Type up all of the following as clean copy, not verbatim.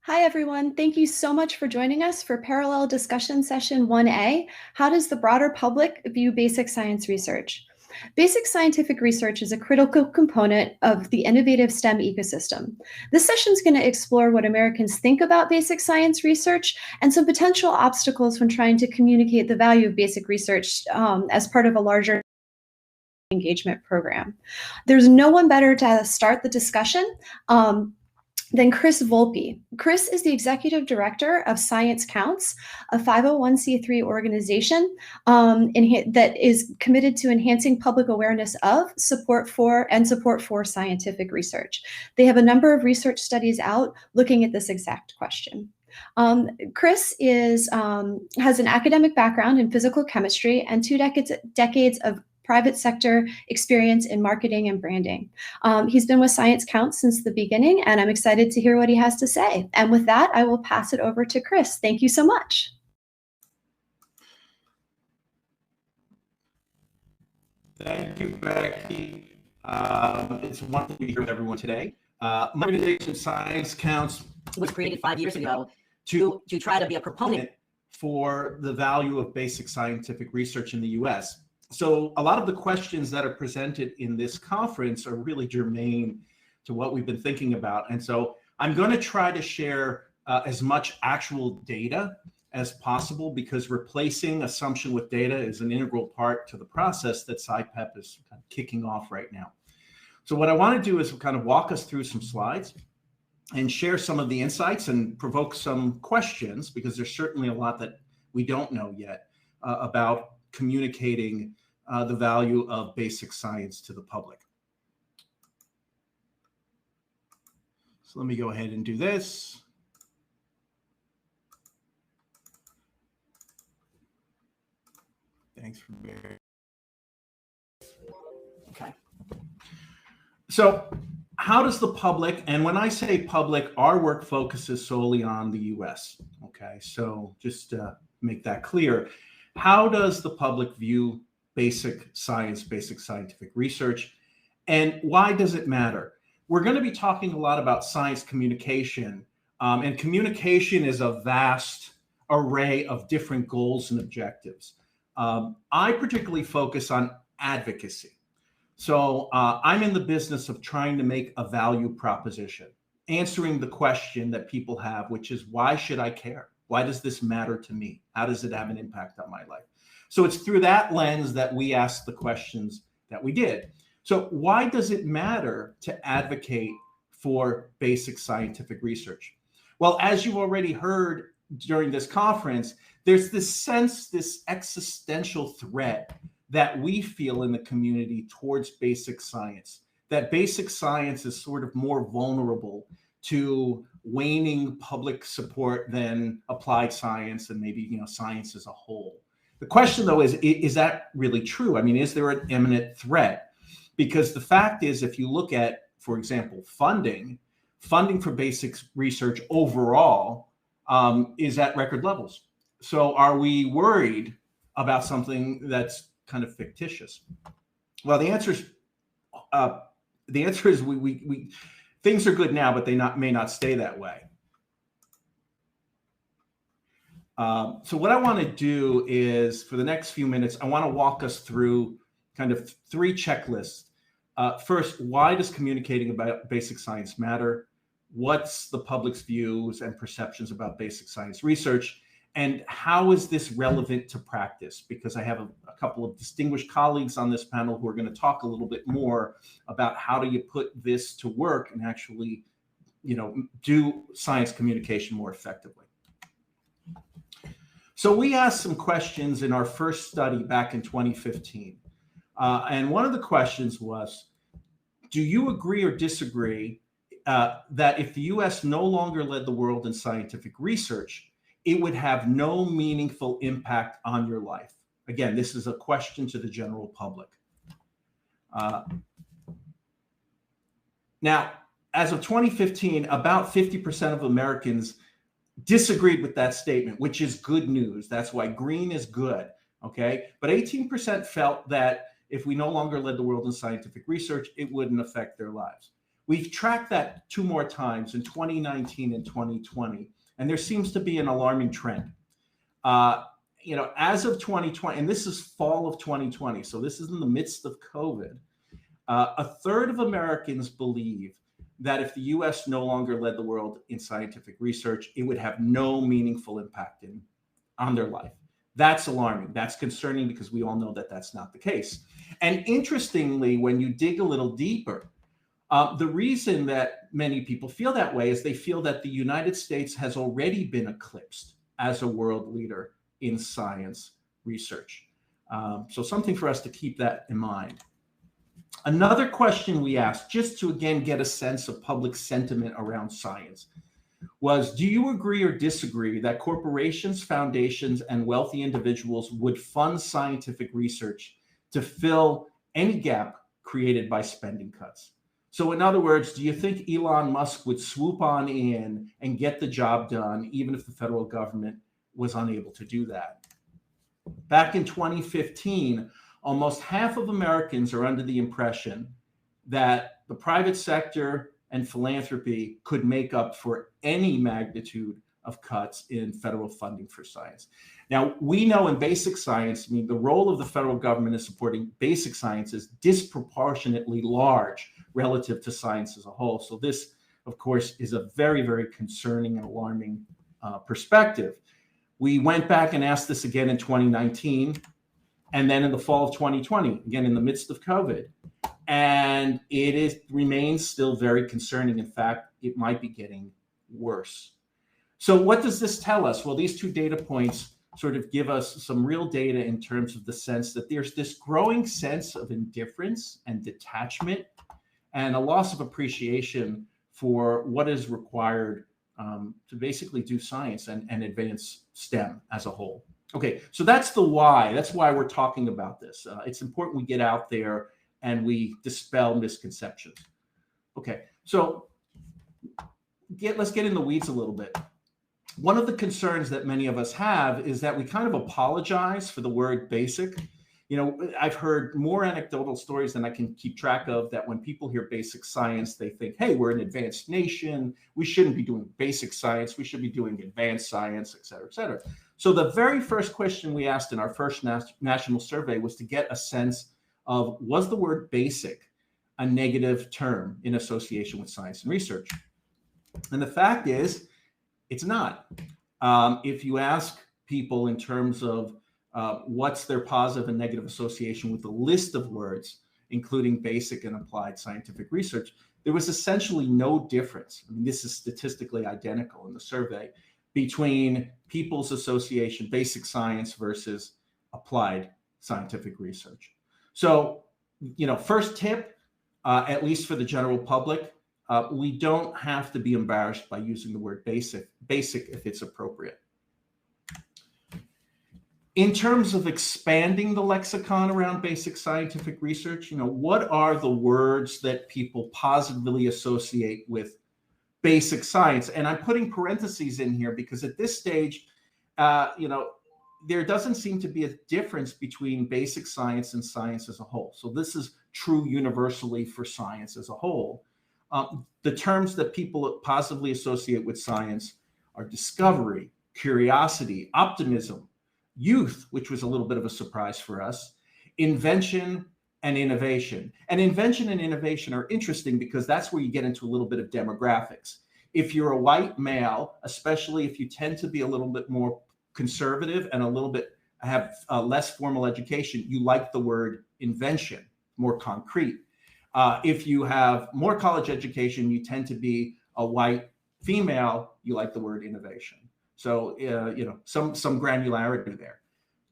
Hi, everyone. Thank you so much for joining us for Parallel Discussion Session 1A, How Does the Broader Public View Basic Science Research? Basic scientific research is a critical component of the innovative STEM ecosystem. This session is going to explore what Americans think about basic science research and some potential obstacles when trying to communicate the value of basic research as part of a larger engagement program. There's no one better to start the discussion than Chris Volpe. Chris is the executive director of Science Counts, a 501c3 organization that is committed to enhancing public awareness of, support for scientific research. They have a number of research studies out looking at this exact question. Chris has an academic background in physical chemistry and two decades of private sector experience in marketing and branding. He's been with Science Counts since the beginning, and I'm excited to hear what he has to say. And with that, I will pass it over to Chris. Thank you so much. Thank you, Becky. It's wonderful to be here with everyone today. My organization, Science Counts, was created 5 years ago to try to be a proponent for the value of basic scientific research in the U.S. So a lot of the questions that are presented in this conference are really germane to what we've been thinking about. And so I'm going to try to share as much actual data as possible, because replacing assumption with data is an integral part to the process that SciPep is kind of kicking off right now. So what I want to do is kind of walk us through some slides and share some of the insights and provoke some questions, because there's certainly a lot that we don't know yet about communicating the value of basic science to the public. So let me go ahead and do this. Thanks for bearing. Okay. So how does the public, and when I say public, our work focuses solely on the US. Okay, so just to make that clear, how does the public view basic science, basic scientific research, and why does it matter? We're going to be talking a lot about science communication, and communication is a vast array of different goals and objectives. I particularly focus on advocacy. So I'm in the business of trying to make a value proposition, answering the question that people have, which is, why should I care? Why does this matter to me? How does it have an impact on my life? So it's through that lens that we asked the questions that we did. So why does it matter to advocate for basic scientific research? Well, as you already heard during this conference, there's this sense, this existential threat that we feel in the community towards basic science, that basic science is sort of more vulnerable to waning public support than applied science and maybe, science as a whole. The question, though, is that really true? I mean, is there an imminent threat? Because the fact is, if you look at, for example, funding for basic research overall is at record levels. So are we worried about something that's kind of fictitious? Well, the answer is we things are good now, but they may not stay that way. So what I want to do is, for the next few minutes, I want to walk us through kind of three checklists. First, why does communicating about basic science matter? What's the public's views and perceptions about basic science research? And how is this relevant to practice? Because I have a couple of distinguished colleagues on this panel who are going to talk a little bit more about how do you put this to work and actually, do science communication more effectively. So we asked some questions in our first study back in 2015. And one of the questions was, do you agree or disagree that if the US no longer led the world in scientific research, it would have no meaningful impact on your life? Again, this is a question to the general public. Now, as of 2015, about 50% of Americans disagreed with that statement, which is good news. That's why green is good, okay? But 18% felt that if we no longer led the world in scientific research, it wouldn't affect their lives, We've tracked that 2 more times in 2019 and 2020, and there seems to be an alarming trend. As of 2020, and this is fall of 2020, so this is in the midst of COVID, a third of Americans believe that if the US no longer led the world in scientific research, it would have no meaningful impact on their life. That's alarming. That's concerning because we all know that that's not the case. And interestingly, when you dig a little deeper, the reason that many people feel that way is they feel that the United States has already been eclipsed as a world leader in science research. So something for us to keep that in mind. Another question we asked, just to again get a sense of public sentiment around science, was, do you agree or disagree that corporations, foundations, and wealthy individuals would fund scientific research to fill any gap created by spending cuts? So in other words, do you think Elon Musk would swoop on in and get the job done, even if the federal government was unable to do that? Back in 2015, almost half of Americans are under the impression that the private sector and philanthropy could make up for any magnitude of cuts in federal funding for science. Now, we know in basic science, the role of the federal government in supporting basic science is disproportionately large relative to science as a whole. So this, of course, is a very, very concerning and alarming perspective. We went back and asked this again in 2019, and then in the fall of 2020, again in the midst of COVID. And it remains still very concerning. In fact, it might be getting worse. So what does this tell us? Well, these 2 data points sort of give us some real data in terms of the sense that there's this growing sense of indifference and detachment and a loss of appreciation for what is required to basically do science and advance STEM as a whole. Okay, so that's the why. That's why we're talking about this. It's important we get out there and we dispel misconceptions. Okay, so let's get in the weeds a little bit. One of the concerns that many of us have is that we kind of apologize for the word basic. I've heard more anecdotal stories than I can keep track of that when people hear basic science, they think, hey, we're an advanced nation. We shouldn't be doing basic science. We should be doing advanced science, et cetera, et cetera. So the very first question we asked in our first national survey was to get a sense of, was the word basic a negative term in association with science and research? And the fact is, it's not. If you ask people in terms of what's their positive and negative association with the list of words, including basic and applied scientific research, there was essentially no difference. This is statistically identical in the survey between people's association, basic science versus applied scientific research. So, first tip, at least for the general public, we don't have to be embarrassed by using the word basic if it's appropriate. In terms of expanding the lexicon around basic scientific research, what are the words that people positively associate with basic science? And I'm putting parentheses in here because at this stage, there doesn't seem to be a difference between basic science and science as a whole. So this is true universally for science as a whole. The terms that people positively associate with science are discovery, curiosity, optimism, youth, which was a little bit of a surprise for us, invention, and innovation. And invention and innovation are interesting because that's where you get into a little bit of demographics. If you're a white male, especially if you tend to be a little bit more conservative and a little bit have less formal education, you like the word invention, more concrete. If you have more college education, you tend to be a white female, you like the word innovation. So, some granularity there.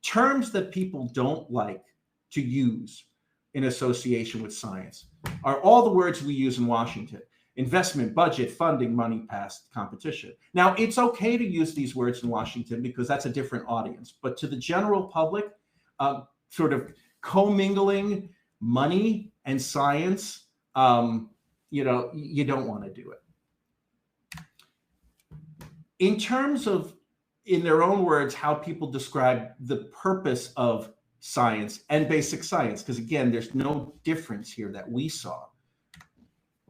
Terms that people don't like to use in association with science are all the words we use in Washington: investment, budget, funding, money, past, competition. Now, it's okay to use these words in Washington because that's a different audience. But to the general public, sort of commingling money and science, you don't want to do it. In terms of, in their own words, how people describe the purpose of science and basic science, because again, there's no difference here that we saw.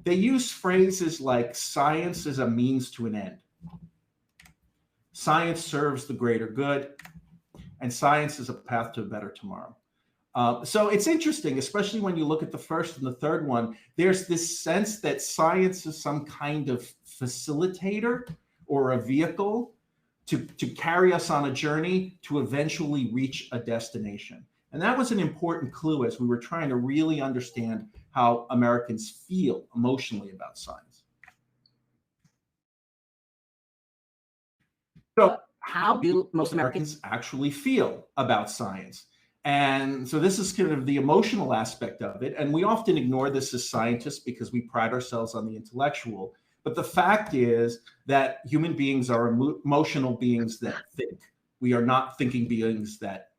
they use phrases like science is a means to an end. Science serves the greater good, and science is a path to a better tomorrow. So it's interesting, especially when you look at the first and the third one, there's this sense that science is some kind of facilitator or a vehicle to carry us on a journey to eventually reach a destination. And that was an important clue as we were trying to really understand how Americans feel emotionally about science. So how do most Americans actually feel about science? And so this is kind of the emotional aspect of it. And we often ignore this as scientists because we pride ourselves on the intellectual. But the fact is that human beings are emotional beings that think. We are not thinking beings that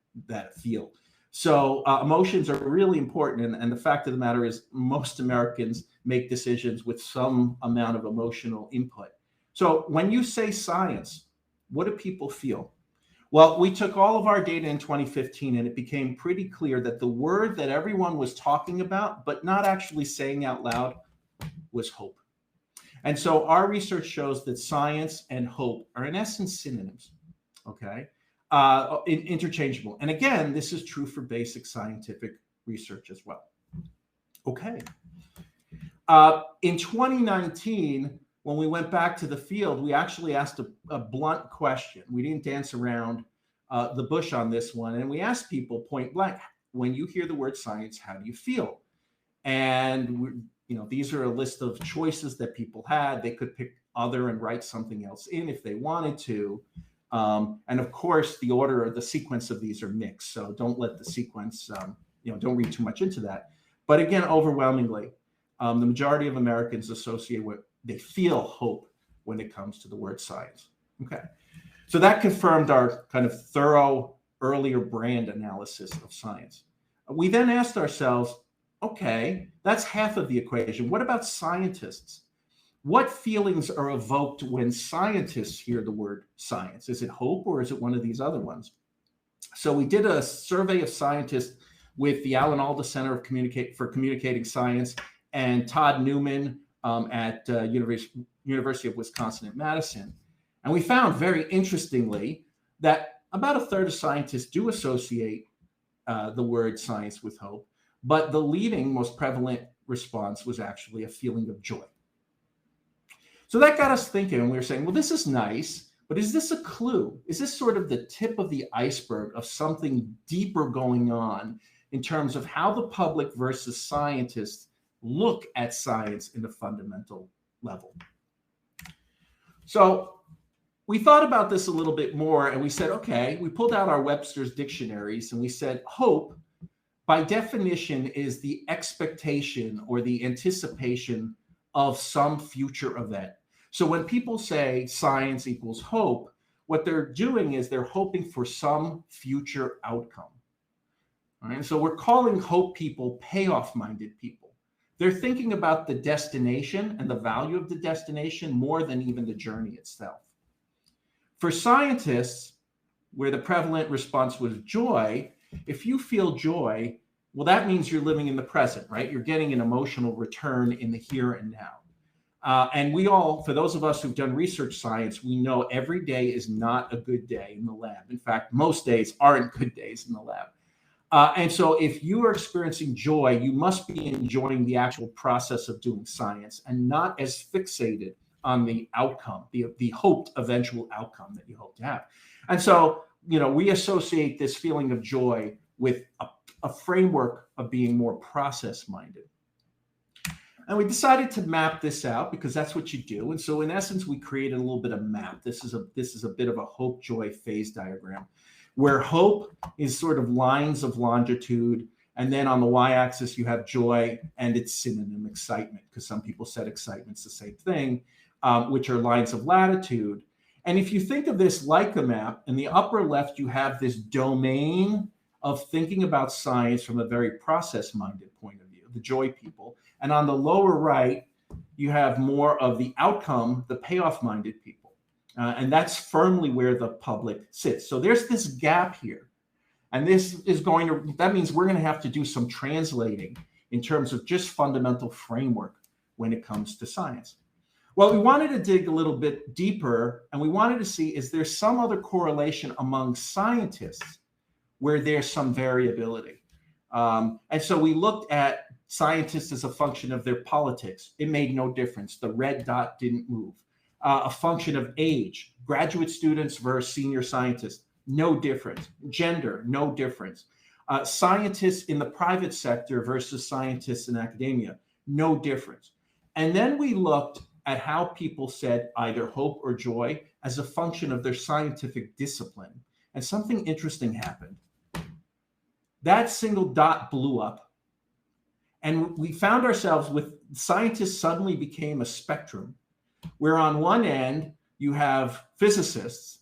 feel. So emotions are really important. And the fact of the matter is most Americans make decisions with some amount of emotional input. So when you say science, what do people feel? Well, we took all of our data in 2015, and it became pretty clear that the word that everyone was talking about, but not actually saying out loud, was hope. And so our research shows that science and hope are in essence synonyms, okay? Interchangeable. And again, this is true for basic scientific research as well. Okay. In 2019, when we went back to the field, we actually asked a blunt question. We didn't dance around the bush on this one. And we asked people point blank, when you hear the word science, how do you feel? And these are a list of choices that people had. They could pick other and write something else in if they wanted to. And of course, the order or the sequence of these are mixed. So don't let the sequence, don't read too much into that. But again, overwhelmingly, the majority of Americans associate with, they feel hope when it comes to the word science. Okay. So that confirmed our kind of thorough earlier brand analysis of science. We then asked ourselves, okay, that's half of the equation. What about scientists? What feelings are evoked when scientists hear the word science? Is it hope or is it one of these other ones? So we did a survey of scientists with the Alan Alda Center for Communicating Science and Todd Newman at University of Wisconsin at Madison. And we found, very interestingly, that about a third of scientists do associate the word science with hope, but the leading, most prevalent response was actually a feeling of joy. So that got us thinking, and we were saying, well, this is nice, but is this a clue? Is this sort of the tip of the iceberg of something deeper going on in terms of how the public versus scientists look at science in a fundamental level? So we thought about this a little bit more, and we said, okay, we pulled out our Webster's dictionaries, and we said, hope, by definition, is the expectation or the anticipation of some future event. So when people say science equals hope, what they're doing is they're hoping for some future outcome. All right? So we're calling hope people payoff-minded people. They're thinking about the destination and the value of the destination more than even the journey itself. For scientists, where the prevalent response was joy, if you feel joy, well, that means you're living in the present, right? You're getting an emotional return in the here and now. And we all, for those of us who've done research science, we know every day is not a good day in the lab. In fact, most days aren't good days in the lab. And so if you are experiencing joy, you must be enjoying the actual process of doing science and not as fixated on the outcome, the hoped eventual outcome that you hope to have. And so, we associate this feeling of joy with a framework of being more process-minded. And we decided to map this out because that's what you do. And so in essence, we created a little bit of map. This is a bit of a hope-joy phase diagram, where hope is sort of lines of longitude. And then on the y-axis, you have joy and its synonym, excitement, because some people said excitement's the same thing, which are lines of latitude. And if you think of this like a map, in the upper left, you have this domain of thinking about science from a very process-minded point of view, the joy people. And on the lower right, you have more of the outcome, the payoff-minded people. And that's firmly where the public sits. So there's this gap here. And this is that means we're going to have to do some translating in terms of just fundamental framework when it comes to science. Well, we wanted to dig a little bit deeper, and we wanted to see, is there some other correlation among scientists where there's some variability? And so we looked at scientists as a function of their politics. It made no difference. The red dot didn't move. A function of age, graduate students versus senior scientists, no difference. Gender, no difference. Scientists in the private sector versus scientists in academia, no difference. And then we looked at how people said either hope or joy as a function of their scientific discipline. And something interesting happened. That single dot blew up. And we found ourselves with scientists suddenly became a spectrum, where on one end you have physicists,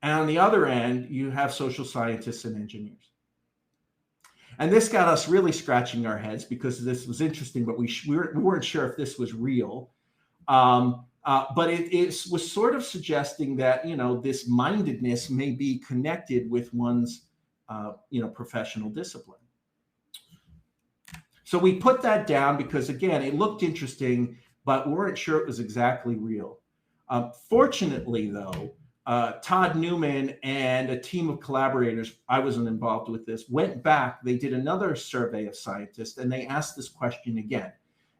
and on the other end you have social scientists and engineers. And this got us really scratching our heads because this was interesting, but we weren't sure if this was real. But it was sort of suggesting that, you know, this mindedness may be connected with one's, professional discipline. So we put that down because, again, it looked interesting, but we weren't sure it was exactly real. Fortunately, though, Todd Newman and a team of collaborators, I wasn't involved with this, went back. They did another survey of scientists, and they asked this question again.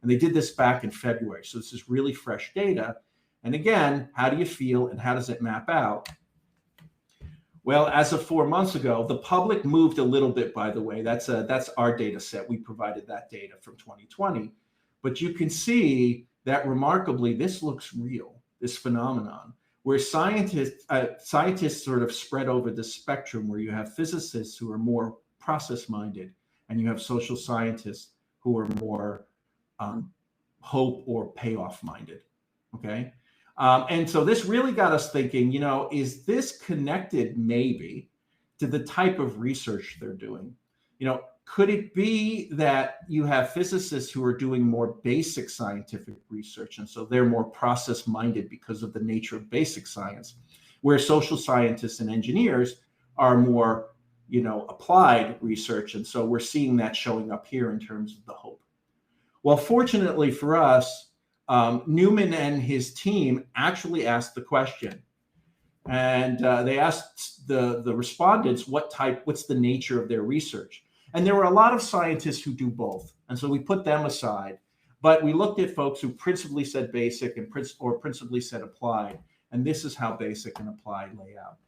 And they did this back in February. So this is really fresh data. And again, how do you feel and how does it map out? Well, as of 4 months ago, the public moved a little bit, by the way. That's our data set. We provided that data from 2020. But you can see that remarkably, this looks real, this phenomenon, where scientists sort of spread over the spectrum, where you have physicists who are more process-minded, and you have social scientists who are more hope or payoff-minded, okay? And so this really got us thinking, you know, is this connected maybe to the type of research they're doing? You know, could it be that you have physicists who are doing more basic scientific research, and so they're more process-minded because of the nature of basic science, where social scientists and engineers are more, you know, applied research, and so we're seeing that showing up here in terms of the hope. Well, fortunately for us, Newman and his team actually asked the question, and they asked the respondents what's the nature of their research. And there were a lot of scientists who do both, and so we put them aside. But we looked at folks who principally said basic and principally said applied, and this is how basic and applied lay out.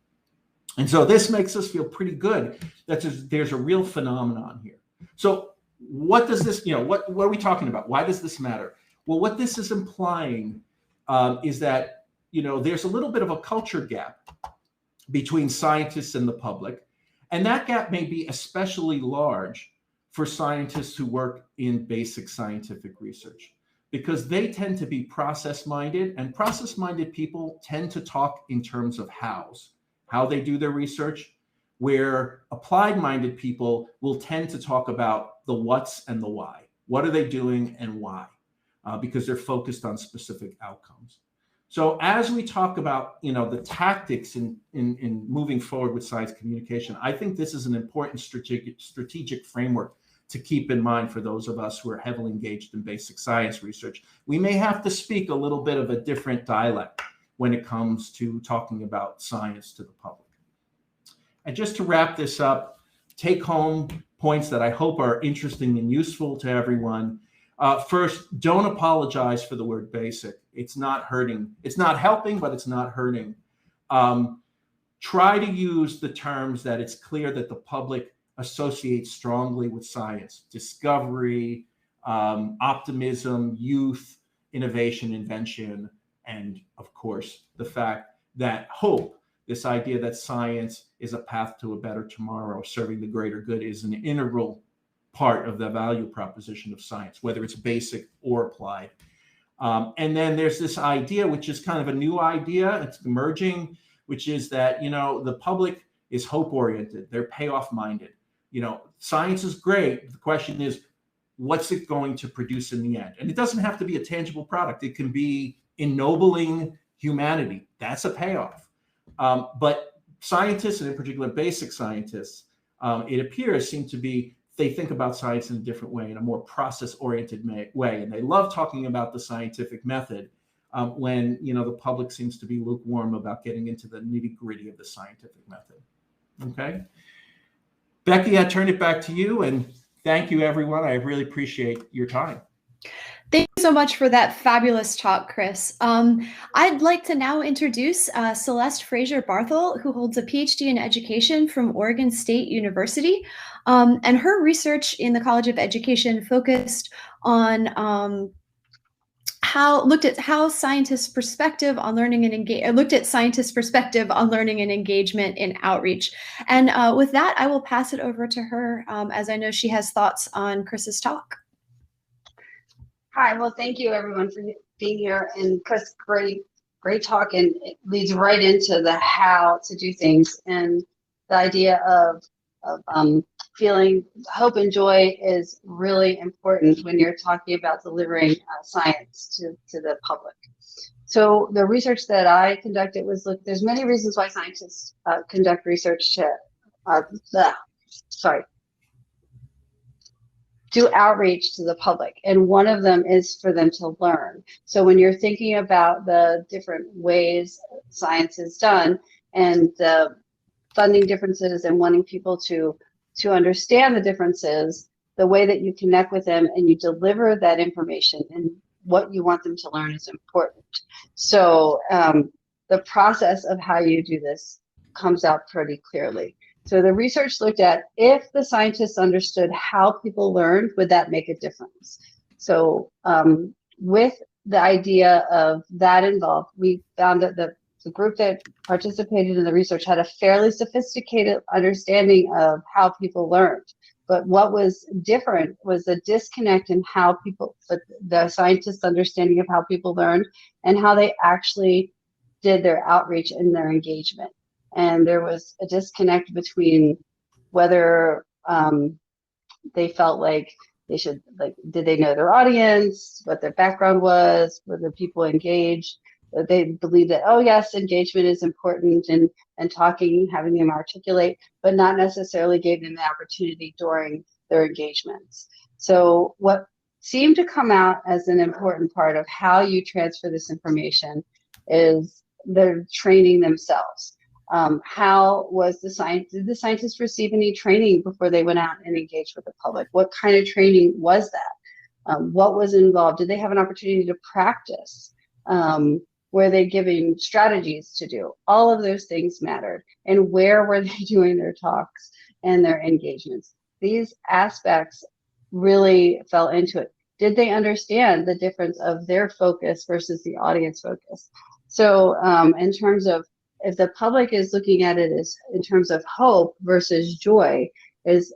And so this makes us feel pretty good that there's a real phenomenon here. So what does this, what are we talking about? Why does this matter? Well, what this is implying is that, there's a little bit of a culture gap between scientists and the public. And that gap may be especially large for scientists who work in basic scientific research, because they tend to be process-minded, and process-minded people tend to talk in terms of how they do their research, where applied-minded people will tend to talk about the what's and the why. What are they doing and why? Because they're focused on specific outcomes. So as we talk about, the tactics in moving forward with science communication, I think this is an important strategic framework to keep in mind for those of us who are heavily engaged in basic science research. We may have to speak a little bit of a different dialect when it comes to talking about science to the public. And just to wrap this up, take home points that I hope are interesting and useful to everyone. First, don't apologize for the word basic. It's not hurting. It's not helping, but it's not hurting. Try to use the terms that it's clear that the public associates strongly with science: discovery, optimism, youth, innovation, invention, and of course, the fact that hope, this idea that science is a path to a better tomorrow, serving the greater good, is an integral part of the value proposition of science, whether it's basic or applied. And then there's this idea, which is kind of a new idea, it's emerging, which is that, the public is hope-oriented, they're payoff-minded. Science is great. The question is, what's it going to produce in the end? And it doesn't have to be a tangible product. It can be ennobling humanity. That's a payoff. But scientists, and in particular basic scientists, it appears, seem to be they think about science in a different way, in a more process-oriented way, and they love talking about the scientific method when the public seems to be lukewarm about getting into the nitty-gritty of the scientific method. Okay, Becky, I turn it back to you, and thank you, everyone. I really appreciate your time. Thank you so much for that fabulous talk, Chris. I'd like to now introduce Celeste Frazier Barthel, who holds a PhD in education from Oregon State University. And her research in the College of Education focused on looked at scientists' perspective on learning and engagement in outreach. And with that, I will pass it over to her, as I know she has thoughts on Chris's talk. Hi, well, thank you everyone for being here. And Chris, great talk, and it leads right into the how to do things, and the idea of feeling hope and joy is really important when you're talking about delivering science to the public. So the research that I conducted was, look, there's many reasons why scientists conduct research do outreach to the public, and one of them is for them to learn. So when you're thinking about the different ways science is done and the funding differences and wanting people to understand the differences, the way that you connect with them and you deliver that information and what you want them to learn is important. So the process of how you do this comes out pretty clearly. So the research looked at, if the scientists understood how people learned, would that make a difference? So with the idea of that involved, we found that the group that participated in the research had a fairly sophisticated understanding of how people learned. But what was different was the disconnect in how the scientists' understanding of how people learned and how they actually did their outreach and their engagement. And there was a disconnect between whether they felt like they should, did they know their audience, what their background was, whether people engaged. They believe that, oh yes, engagement is important, and talking, having them articulate, but not necessarily gave them the opportunity during their engagements. So what seemed to come out as an important part of how you transfer this information is the training themselves. How was did the scientists receive any training before they went out and engaged with the public? What kind of training was that? What was involved? Did they have an opportunity to practice? Were they giving strategies to do? All of those things mattered. And where were they doing their talks and their engagements? These aspects really fell into it. Did they understand the difference of their focus versus the audience focus? So in terms of, if the public is looking at it as in terms of hope versus joy, that's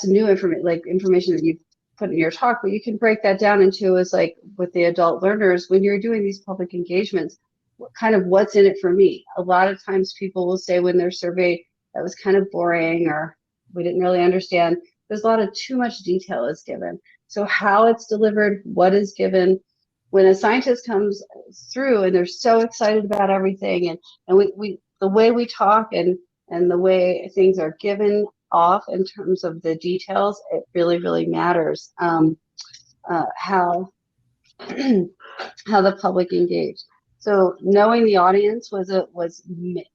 new information, like information that you've put in your talk, but you can break that down into, is like with the adult learners, when you're doing these public engagements, what's in it for me? A lot of times people will say when they're surveyed, that was kind of boring, or we didn't really understand. There's a lot of too much detail is given. So how it's delivered, what is given, when a scientist comes through and they're so excited about everything, and we the way we talk and the way things are given off in terms of the details, it really, really matters how the public engaged. So knowing the audience was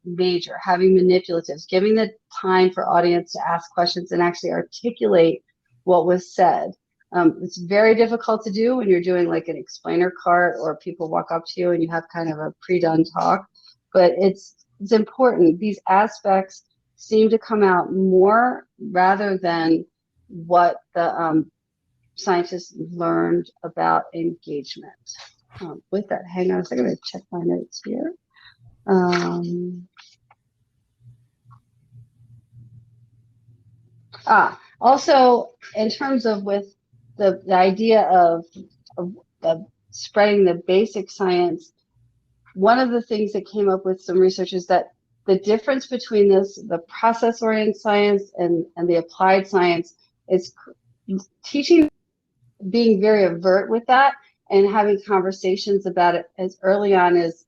major. Having manipulatives, giving the time for audience to ask questions and actually articulate what was said. It's very difficult to do when you're doing like an explainer cart, or people walk up to you and you have kind of a pre-done talk, but it's important. These aspects seem to come out more rather than what the scientists learned about engagement. With that, hang on a second, I'm going to check my notes here. Also, in terms of with the idea of spreading the basic science, one of the things that came up with some research is that the difference between the process-oriented science and the applied science is teaching, being very overt with that, and having conversations about it as early on as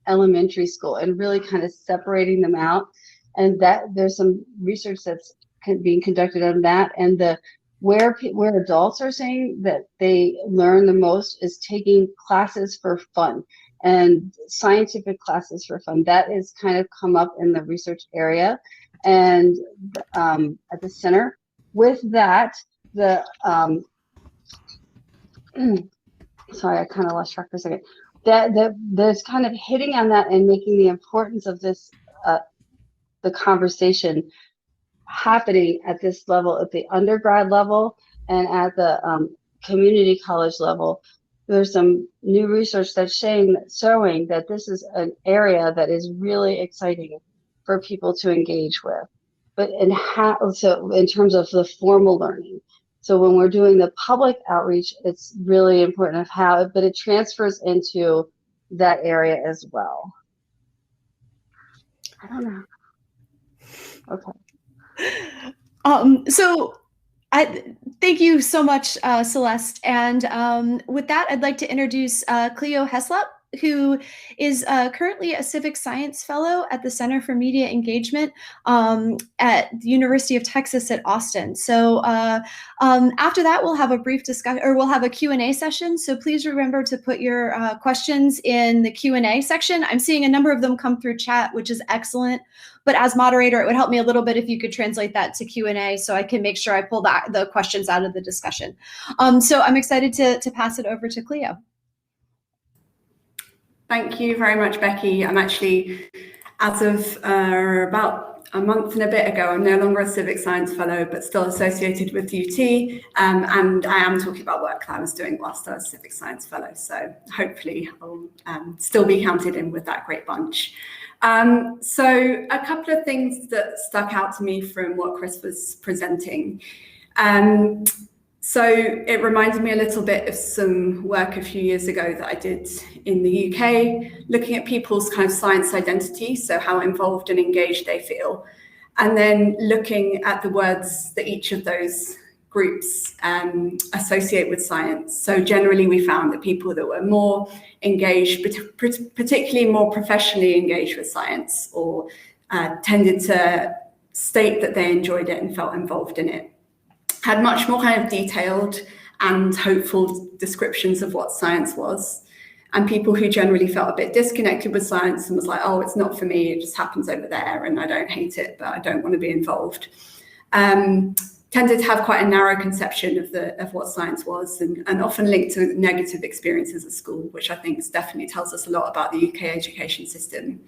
elementary school, and really kind of separating them out. And that there's some research that's being conducted on that, and where adults are saying that they learn the most is taking classes for fun and scientific classes for fun. That is kind of come up in the research area and at the center. With that, sorry, I kind of lost track for a second. There's kind of hitting on that and making the importance of this, the conversation happening at this level, at the undergrad level and at the community college level. There's some new research that's showing that this is an area that is really exciting for people to engage with. But so in terms of the formal learning. So when we're doing the public outreach, it's really important of how, but it transfers into that area as well. I don't know. Okay. So thank you so much, Celeste. And with that, I'd like to introduce Clio Heslop, who is currently a civic science fellow at the Center for Media Engagement at the University of Texas at Austin. So after that, we'll have a brief discussion, or we'll have a Q&A session. So please remember to put your questions in the Q&A section. I'm seeing a number of them come through chat, which is excellent. But as moderator, it would help me a little bit if you could translate that to Q&A so I can make sure I pull the questions out of the discussion. So I'm excited to pass it over to Clio. Thank you very much, Becky. I'm actually, as of about a month and a bit ago, I'm no longer a civic science fellow, but still associated with UT. And I am talking about work that I was doing whilst I was a civic science fellow. So hopefully I'll still be counted in with that great bunch. So a couple of things that stuck out to me from what Chris was presenting. So it reminded me a little bit of some work a few years ago that I did in the UK, looking at people's kind of science identity, so how involved and engaged they feel, and then looking at the words that each of those groups associate with science. So generally we found that people that were more engaged, particularly more professionally engaged with science, or tended to state that they enjoyed it and felt involved in it, had much more kind of detailed and hopeful descriptions of what science was. And people who generally felt a bit disconnected with science and was like, oh, it's not for me, it just happens over there and I don't hate it, but I don't want to be involved, tended to have quite a narrow conception of what science was, and often linked to negative experiences at school, which I think definitely tells us a lot about the UK education system.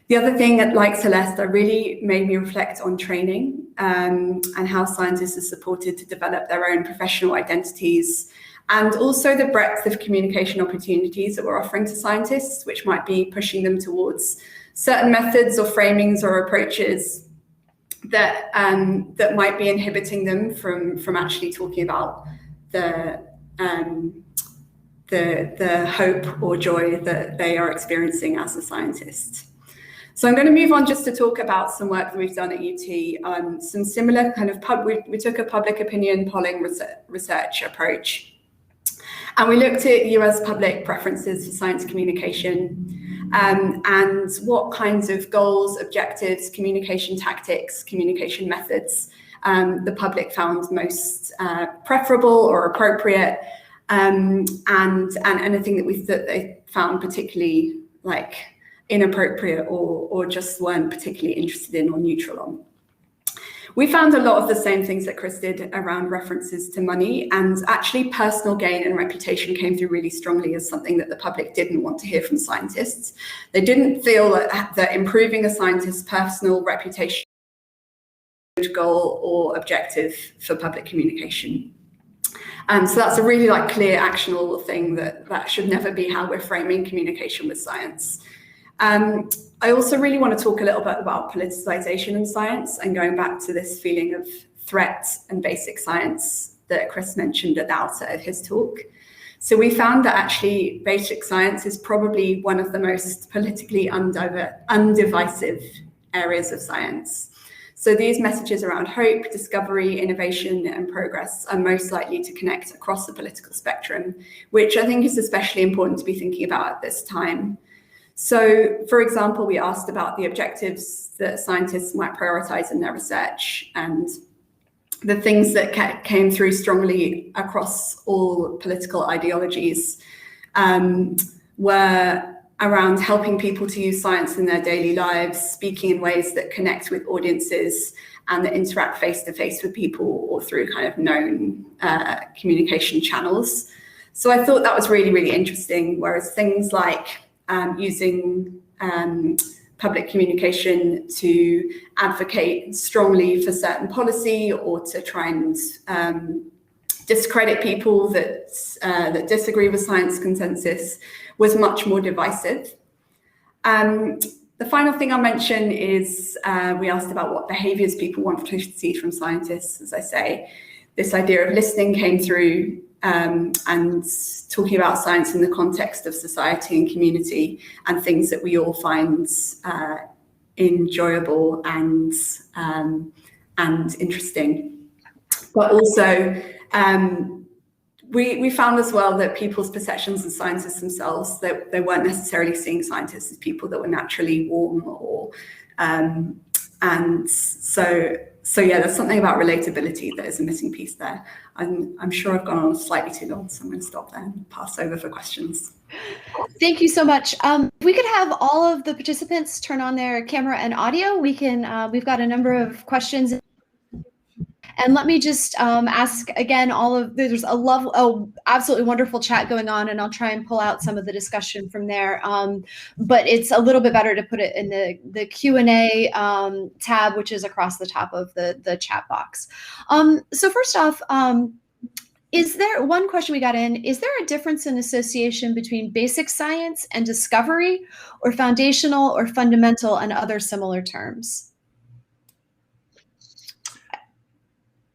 The other thing that, like Celeste, that really made me reflect on training and how scientists are supported to develop their own professional identities, and also the breadth of communication opportunities that we're offering to scientists, which might be pushing them towards certain methods or framings or approaches that that might be inhibiting them from actually talking about the hope or joy that they are experiencing as a scientist. So I'm going to move on just to talk about some work that we've done at UT, some similar kind of we took a public opinion polling research approach, and we looked at US public preferences for science communication, and what kinds of goals, objectives, communication tactics, communication methods the public found most preferable or appropriate, and anything that they found particularly like inappropriate or just weren't particularly interested in or neutral on. We found a lot of the same things that Chris did around references to money, and actually personal gain and reputation came through really strongly as something that the public didn't want to hear from scientists. They didn't feel that improving a scientist's personal reputation was a goal or objective for public communication. So that's a really clear, actionable thing that should never be how we're framing communication with science. I also really want to talk a little bit about politicization in science, and going back to this feeling of threat and basic science that Chris mentioned at the outset of his talk. So we found that actually basic science is probably one of the most politically undivisive areas of science. So these messages around hope, discovery, innovation, and progress are most likely to connect across the political spectrum, which I think is especially important to be thinking about at this time. So, for example, we asked about the objectives that scientists might prioritize in their research, and the things that came through strongly across all political ideologies were around helping people to use science in their daily lives, speaking in ways that connect with audiences and that interact face-to-face with people or through kind of known communication channels. So I thought that was really, really interesting, whereas things like using public communication to advocate strongly for certain policy or to try and discredit people that disagree with science consensus was much more divisive. The final thing I'll mention is we asked about what behaviors people want to see from scientists. As I say, this idea of listening came through and talking about science in the context of society and community and things that we all find enjoyable and interesting. But also, we found as well that people's perceptions of scientists themselves, that they weren't necessarily seeing scientists as people that were naturally warm or, and so yeah, there's something about relatability that is a missing piece there. I'm sure I've gone on slightly too long, so I'm going to stop there and pass over for questions. Thank you so much. If we could have all of the participants turn on their camera and audio, we can. We've got a number of questions. And let me just ask again, there's absolutely wonderful chat going on, and I'll try and pull out some of the discussion from there. But it's a little bit better to put it in the Q&A tab, which is across the top of the chat box. So first off, is there one question we got in? Is there a difference in association between basic science and discovery, or foundational or fundamental and other similar terms?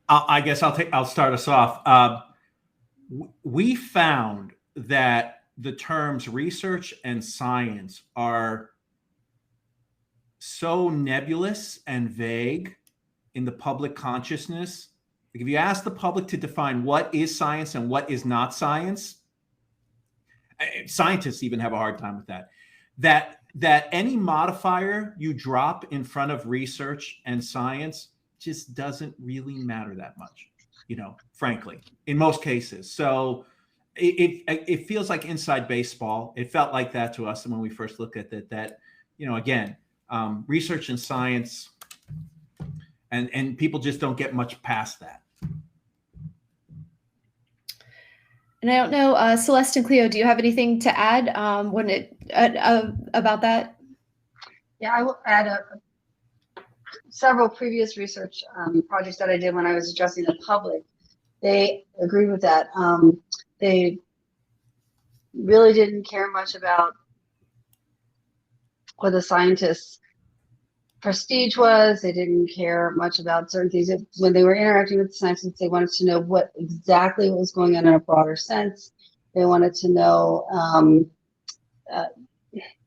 I guess I'll start us off. We found that the terms research and science are so nebulous and vague in the public consciousness. Like if you ask the public to define what is science and what is not science, scientists even have a hard time with that. That any modifier you drop in front of research and science just doesn't really matter that much, frankly, in most cases. So it feels like inside baseball. It felt like that to us. And when we first looked at it, that, again, research and science and people just don't get much past that. And I don't know, Celeste and Clio, do you have anything to add about that? Yeah, I will add several previous research projects that I did when I was addressing the public. They agreed with that. They really didn't care much about what the scientists' prestige was. They didn't care much about certain things. When they were interacting with the scientists, they wanted to know what was going on in a broader sense. They wanted to know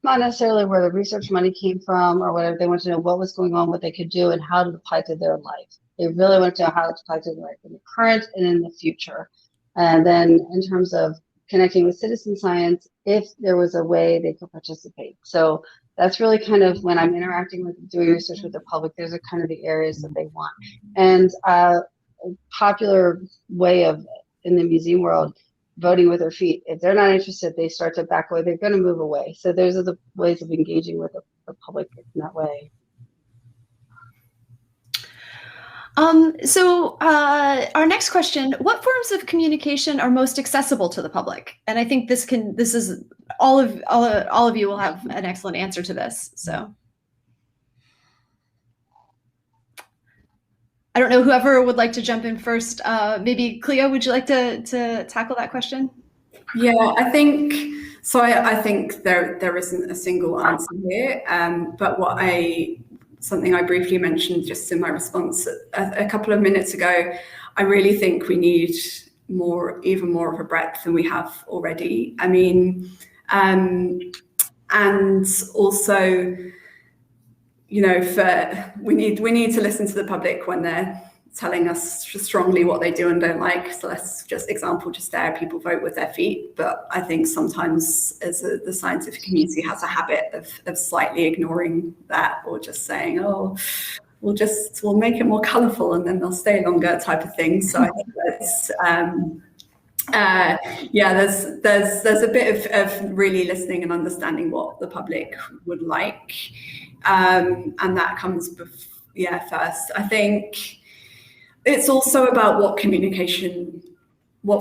not necessarily where the research money came from or whatever. They wanted to know what was going on, what they could do, and how to apply to their life. They really wanted to know how to apply to their life in the current and in the future. And then in terms of connecting with citizen science, if there was a way they could participate. So that's really kind of when I'm interacting with doing research with the public, those are kind of the areas that they want. And a popular way of, in the museum world, voting with their feet. If they're not interested, they start to back away. They're going to move away. So those are the ways of engaging with the public in that way. So our next question, what forms of communication are most accessible to the public? And I think this is all of you will have an excellent answer to this. So I don't know, whoever would like to jump in first, maybe Clio, would you like to tackle that question? Yeah, I think so. I think there isn't a single answer here, but something I briefly mentioned just in my response a couple of minutes ago, I really think we need even more of a breadth than we have already. I mean, and also, we need to listen to the public when they're telling us strongly what they do and don't like. So let's just there, people vote with their feet. But I think sometimes the scientific community has a habit of slightly ignoring that, or just saying, oh, we'll make it more colourful and then they'll stay longer type of thing. So I think that's there's a bit of really listening and understanding what the public would like, and that comes first. I think it's also about what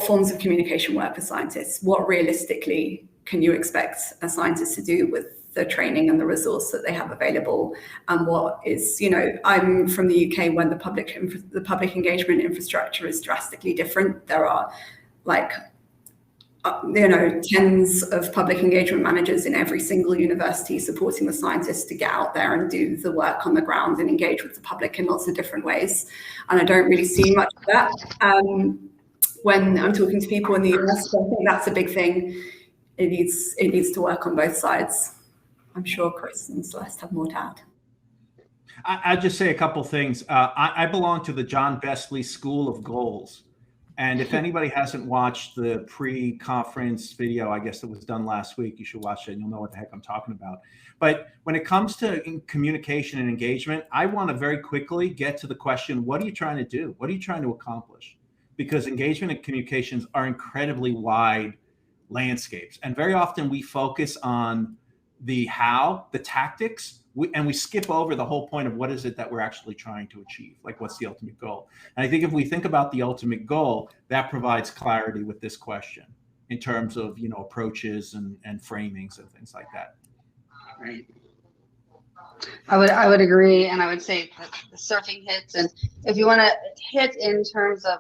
forms of communication work for scientists. What realistically can you expect a scientist to do with the training and the resource that they have available, and what is, I'm from the UK, when the public engagement infrastructure is drastically different. There are tens of public engagement managers in every single university supporting the scientists to get out there and do the work on the ground and engage with the public in lots of different ways. And I don't really see much of that when I'm talking to people in the US. So I think that's a big thing. It needs to work on both sides. I'm sure Chris and Celeste have more to add. I'll just say a couple things. I belong to the John Besley School of Goals. And if anybody hasn't watched the pre-conference video, I guess that was done last week, you should watch it and you'll know what the heck I'm talking about. But when it comes to communication and engagement, I want to very quickly get to the question, what are you trying to do? What are you trying to accomplish? Because engagement and communications are incredibly wide landscapes. And very often we focus on the how, the tactics, and we skip over the whole point of what is it that we're actually trying to achieve, like what's the ultimate goal. And I think if we think about the ultimate goal, that provides clarity with this question in terms of, approaches and framings and things like that. Right. I would agree, and I would say that the surfing hits, and if you want to hit in terms of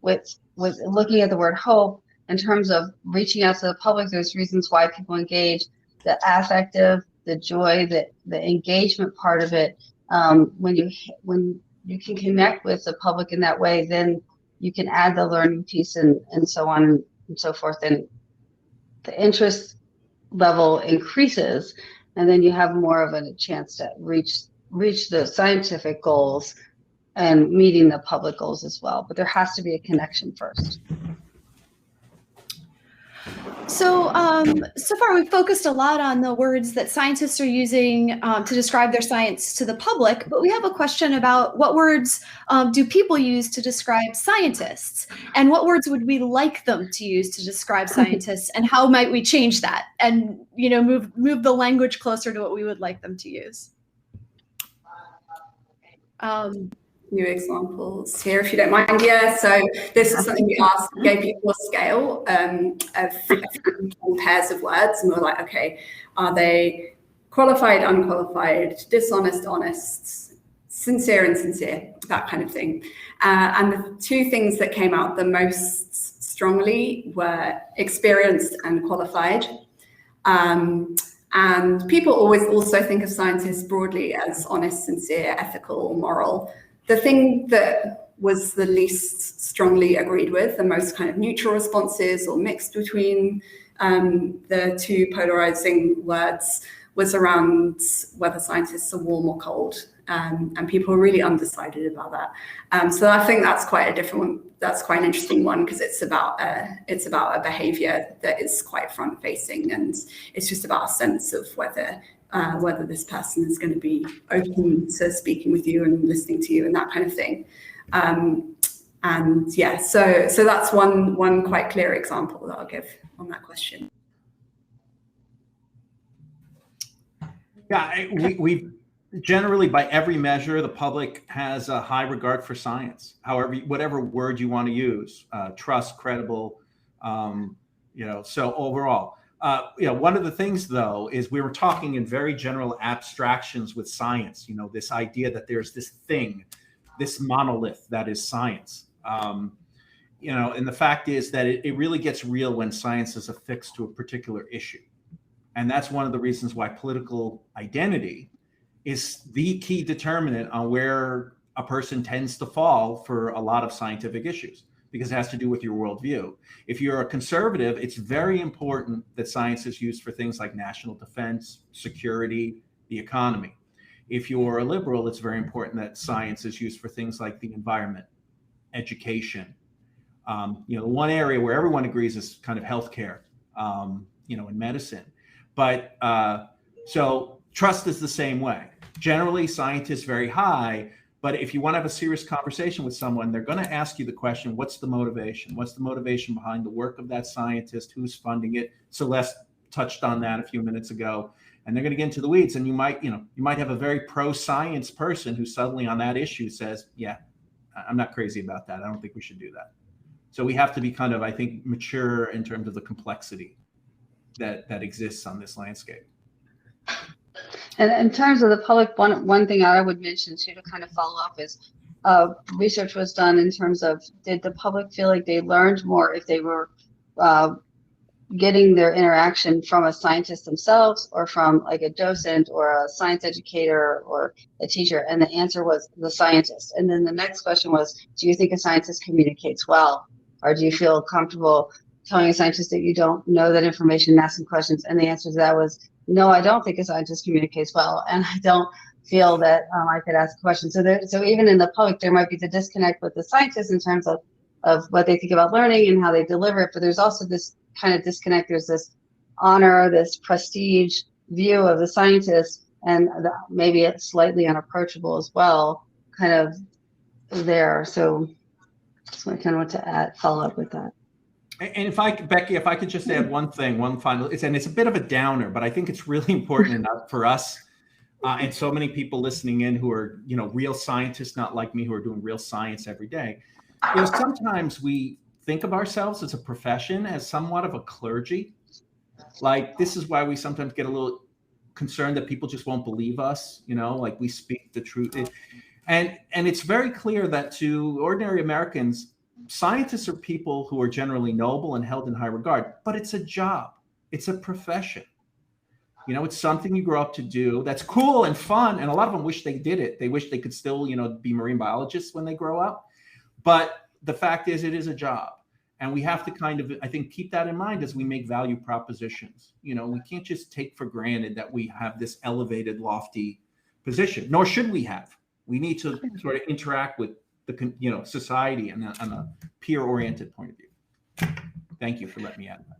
with looking at the word hope, in terms of reaching out to the public, there's reasons why people engage. The affective, the joy, the engagement part of it. When you can connect with the public in that way, then you can add the learning piece and so on and so forth. And the interest level increases, and then you have more of a chance to reach the scientific goals and meeting the public goals as well. But there has to be a connection first. So, so far we've focused a lot on the words that scientists are using to describe their science to the public, but we have a question about what words do people use to describe scientists, and what words would we like them to use to describe scientists, and how might we change that and, move the language closer to what we would like them to use. New examples here, if you don't mind. Yeah, so this is something we gave people a scale of pairs of words, and we're like, okay, are they qualified, unqualified, dishonest, honest, sincere, insincere, that kind of thing. And the two things that came out the most strongly were experienced and qualified. And people always also think of scientists broadly as honest, sincere, ethical, moral. The thing that was the least strongly agreed with, the most kind of neutral responses or mixed between the two polarizing words, was around whether scientists are warm or cold. And people are really undecided about that. So I think that's quite a different one. That's quite an interesting one, because it's about a behavior that is quite front facing, and it's just about a sense of whether this person is going to be open to speaking with you and listening to you and that kind of thing. And yeah, so that's one quite clear example that I'll give on that question. Yeah, we generally, by every measure, the public has a high regard for science. However, whatever word you want to use, trust, credible, so overall. One of the things, though, is we were talking in very general abstractions with science, this idea that there's this thing, this monolith that is science. And the fact is that it really gets real when science is affixed to a particular issue. And that's one of the reasons why political identity is the key determinant on where a person tends to fall for a lot of scientific issues, because it has to do with your worldview. If you're a conservative, it's very important that science is used for things like national defense, security, the economy. If you're a liberal, it's very important that science is used for things like the environment, education. One area where everyone agrees is kind of healthcare, in medicine. But so trust is the same way. generally scientists very high, but if you want to have a serious conversation with someone, they're going to ask you the question, what's the motivation? What's the motivation behind the work of that scientist? Who's funding it? Celeste touched on that a few minutes ago. And they're going to get into the weeds. And you might have a very pro-science person who suddenly on that issue says, yeah, I'm not crazy about that. I don't think we should do that. So we have to be kind of, I think, mature in terms of the complexity that exists on this landscape. And in terms of the public, one thing I would mention too to kind of follow up is research was done in terms of, did the public feel like they learned more if they were getting their interaction from a scientist themselves or from like a docent or a science educator or a teacher? And the answer was the scientist. And then the next question was, do you think a scientist communicates well? Or do you feel comfortable telling a scientist that you don't know that information and asking questions? And the answer to that was, no, I don't think a scientist communicates well. And I don't feel that I could ask questions. So even in the public, there might be the disconnect with the scientists in terms of what they think about learning and how they deliver it. But there's also this kind of disconnect. There's this honor, this prestige view of the scientist, and maybe it's slightly unapproachable as well, kind of there. So I kind of want to follow up with that. And Becky, if I could just add one final, and it's a bit of a downer, but I think it's really important enough for us and so many people listening in who are, real scientists, not like me, who are doing real science every day. Sometimes we think of ourselves as a profession as somewhat of a clergy. Like, this is why we sometimes get a little concerned that people just won't believe us, like we speak the truth. And it's very clear that to ordinary Americans, scientists are people who are generally noble and held in high regard, but it's a job. It's a profession. It's something you grow up to do that's cool and fun. And a lot of them wish they did it. They wish they could still, be marine biologists when they grow up. But the fact is, it is a job. And we have to kind of, I think, keep that in mind as we make value propositions. We can't just take for granted that we have this elevated, lofty position, nor should we have. We need to sort of interact with the society on a peer-oriented point of view. Thank you for letting me add that.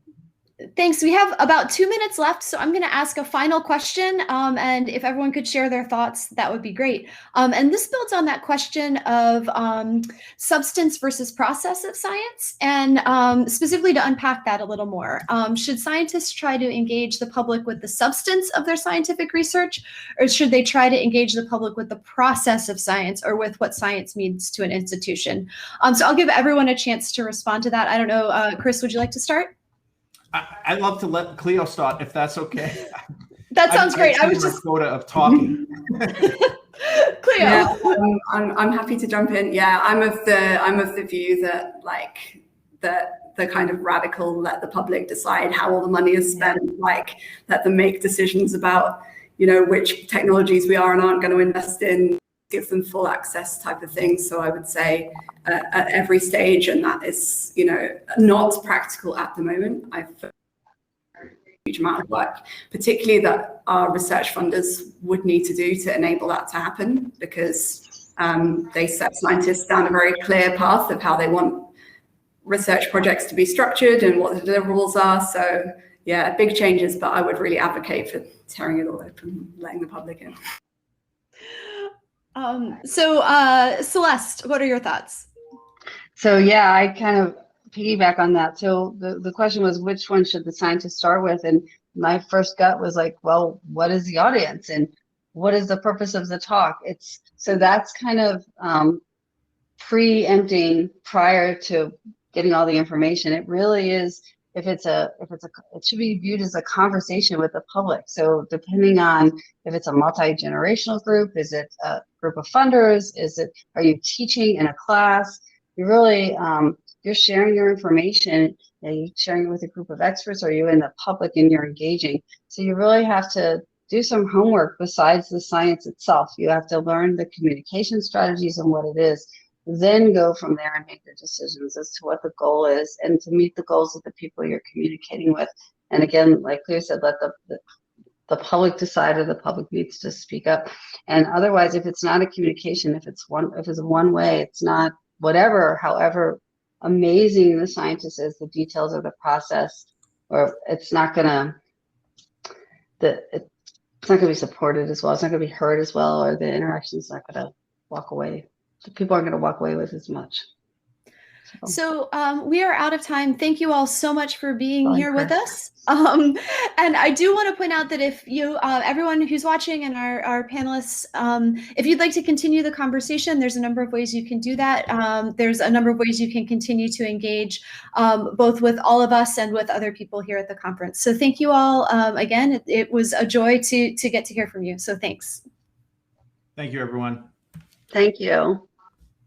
Thanks. We have about 2 minutes left, so I'm going to ask a final question, and if everyone could share their thoughts, that would be great. And this builds on that question of substance versus process of science, and specifically to unpack that a little more. Should scientists try to engage the public with the substance of their scientific research, or should they try to engage the public with the process of science, or with what science means to an institution? So I'll give everyone a chance to respond to that. I don't know, Chris, would you like to start? I'd love to let Clio start, if that's okay. That sounds great. I was just quota of talking. Clio. Yeah, I'm happy to jump in. Yeah, I'm of the view that the kind of radical let the public decide how all the money is spent, let them make decisions about which technologies we are and aren't going to invest in, give them full access type of thing. So I would say at every stage, and that is, not practical at the moment. I've a huge amount of work, particularly that our research funders would need to do to enable that to happen, because they set scientists down a very clear path of how they want research projects to be structured and what the deliverables are. So yeah, big changes, but I would really advocate for tearing it all open, letting the public in. Celeste, what are your thoughts? So yeah, I kind of piggyback on that. So the question was, which one should the scientist start with? And my first gut was like, well, what is the audience and what is the purpose of the talk? So that's kind of preempting prior to getting all the information. It really is, it should be viewed as a conversation with the public. So depending on if it's a multi-generational group, is it a group of funders? Are you teaching in a class? You really, you're sharing your information. Are you sharing it with a group of experts? Or are you in the public and you're engaging? So you really have to do some homework besides the science itself. You have to learn the communication strategies and what it is, then go from there and make the decisions as to what the goal is and to meet the goals of the people you're communicating with. And again, like Clio said, let the public decide, or the public needs to speak up. And otherwise, if it's not a communication, if it's one way, it's not whatever, however amazing the scientist is, the details of the process, or it's not not going to be supported as well. It's not going to be heard as well, or the interaction's not going to walk away. The people aren't going to walk away with as much. So we are out of time. Thank you all so much for being Bye, here with Chris. us. And I do want to point out that if you, everyone who's watching and our panelists, if you'd like to continue the conversation, there's a number of ways you can do that. There's a number of ways you can continue to engage both with all of us and with other people here at the conference. So thank you all again. It was a joy to get to hear from you. So thanks. Thank you, everyone. Thank you.